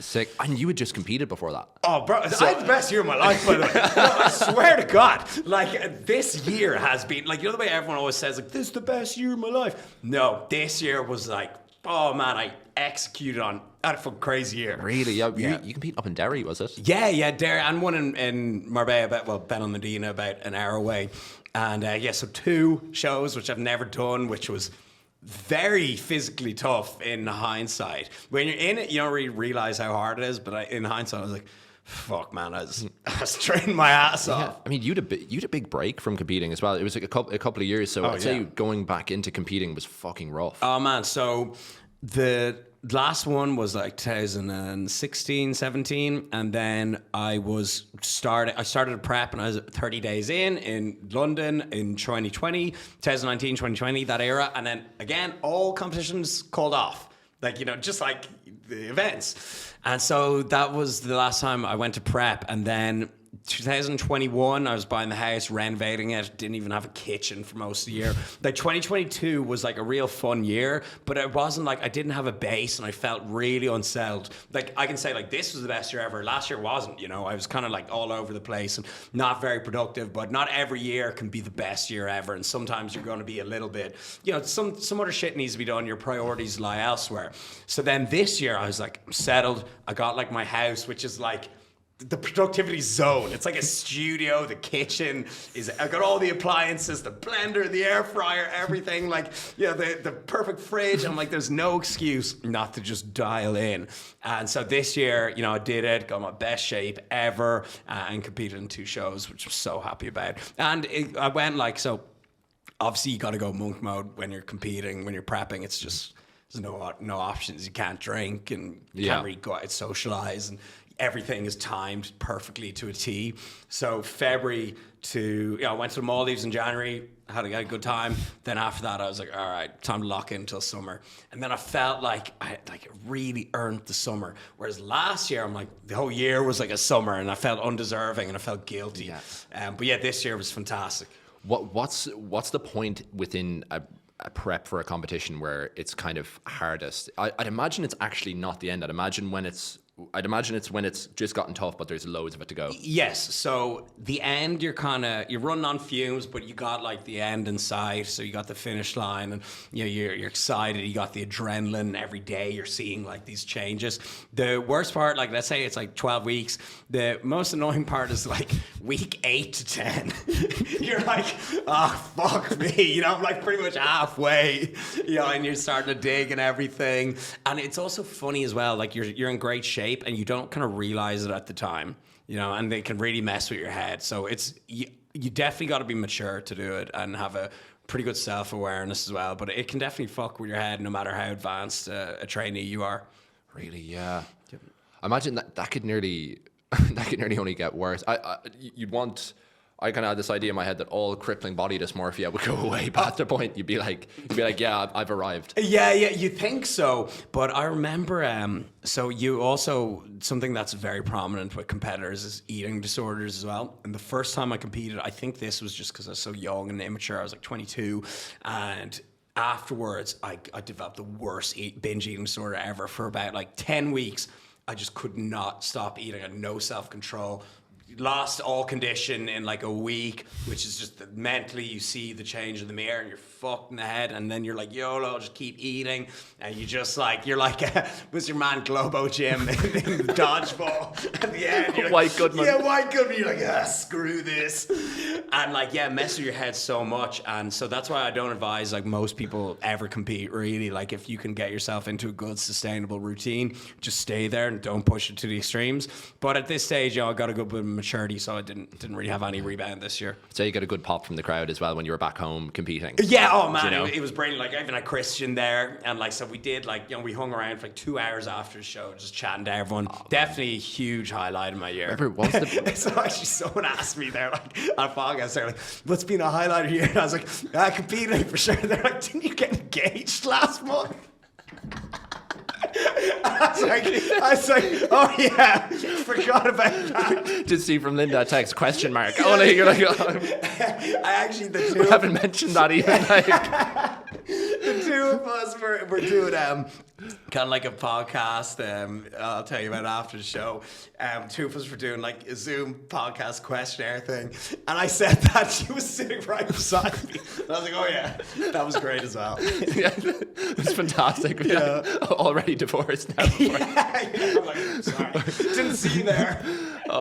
Sick. And you had just competed before that. Oh, bro, I had the best year of my life, by the way. No, I swear to God. Like, this year has been, like, you know the way everyone always says, like, this is the best year of my life? No, this year was like, oh, man, I executed on, I had a fucking crazy year. Really? Yeah. You competed up in Derry, was it? Yeah, Derry, and one in Marbella, Benalmadena, about an hour away. And, so 2 shows, which I've never done, which was very physically tough in hindsight. When you're in it, you don't really realize how hard it is. But in hindsight, I was like, "Fuck, man!" I was training my ass off. I mean, you had a big break from competing as well. It was like a couple of years. So I'd say going back into competing was fucking rough. Oh man, so the last one was like 2016, 17, and then I started a prep and I was 30 days in London in 2020, 2019, 2020, that era, and then again all competitions called off, like, you know, just like the events. And so that was the last time I went to prep. And then 2021, I was buying the house, renovating it, didn't even have a kitchen for most of the year. Like 2022 was like a real fun year, but it wasn't like, I didn't have a base and I felt really unsettled. Like I can say like this was the best year ever. Last year wasn't, you know, I was kind of like all over the place and not very productive, but not every year can be the best year ever. And sometimes you're going to be a little bit, you know, some other shit needs to be done. Your priorities lie elsewhere. So then this year I was like, I'm settled. I got like my house, which is like the productivity zone. It's like a studio. The kitchen is, I've got all the appliances, the blender, the air fryer, everything, like, you know, the perfect fridge. I'm like, there's no excuse not to just dial in. And so this year, you know, I did it, got my best shape ever, and competed in 2 shows, which I'm so happy about. And I went like, so obviously you got to go monk mode when you're competing, when you're prepping. It's just, there's no options. You can't drink and you can't really go out and socialize, and everything is timed perfectly to a T. So February to, I went to the Maldives in January, had a good time. Then after that, I was like, all right, time to lock in until summer. And then I felt like I really earned the summer. Whereas last year, I'm like, the whole year was like a summer, and I felt undeserving and I felt guilty. But this year was fantastic. What's the point within a prep for a competition where it's kind of hardest? I'd imagine it's actually not the end. I'd imagine it's when it's just gotten tough, but there's loads of it to go. Yes. So the end, you're running on fumes, but you got like the end in sight. So you got the finish line, and you know, you're excited. You got the adrenaline every day. You're seeing like these changes. The worst part, like let's say it's like 12 weeks. The most annoying part is like week 8 to 10. You're like, oh, fuck me. You know, I'm like pretty much halfway, you know, and you're starting to dig and everything. And it's also funny as well. Like you're in great shape, and you don't kind of realize it at the time, you know, and they can really mess with your head. So it's, you definitely got to be mature to do it and have a pretty good self-awareness as well. But it can definitely fuck with your head no matter how advanced a trainee you are. Really, yeah. I imagine that could nearly only get worse. I kind of had this idea in my head that all crippling body dysmorphia would go away. But at the point, you'd be like, yeah, I've arrived. Yeah, you think so. But I remember, so you also, something that's very prominent with competitors is eating disorders as well. And the first time I competed, I think this was just because I was so young and immature. I was like 22, and afterwards, I developed the worst binge eating disorder ever. For about like 10 weeks, I just could not stop eating. I had no self-control. Lost all condition in like a week, which is just that mentally you see the change in the mirror and you're fucked in the head, and then you're like, YOLO, just keep eating, and you just like, you're like was your man Globo Jim in the dodgeball at the end. You're like, White Goodman. Yeah, White Goodman. You're like, screw this. And like, mess with your head so much. And so that's why I don't advise like most people ever compete, really. Like if you can get yourself into a good sustainable routine, just stay there and don't push it to the extremes. But at this stage, I got a good bit of maturity, so I didn't really have any rebound this year. So you got a good pop from the crowd as well when you were back home competing. Yeah, oh man, you know? it was brilliant. Like I even had Christian there, and like so we did like, you know, we hung around for like 2 hours after the show, just chatting to everyone. Definitely a huge highlight of my year. So actually, someone asked me there like on a podcast, they're like, "What's been a highlight of your year?" And I was like, competing for sure. They're like, "Didn't you get engaged last month?" I was like, oh yeah, forgot about that. Did see from Linda text question mark. Oh, you're like, oh. I actually I haven't mentioned that even. Like. The two of us were doing kind of like a podcast. I'll tell you about after the show. Two of us were doing like a Zoom podcast questionnaire thing, and I said that she was sitting right beside me. And I was like, "Oh yeah, that was great as well." Yeah, it's fantastic. Yeah. Already divorced now. Yeah, I'm like, sorry, didn't see you there.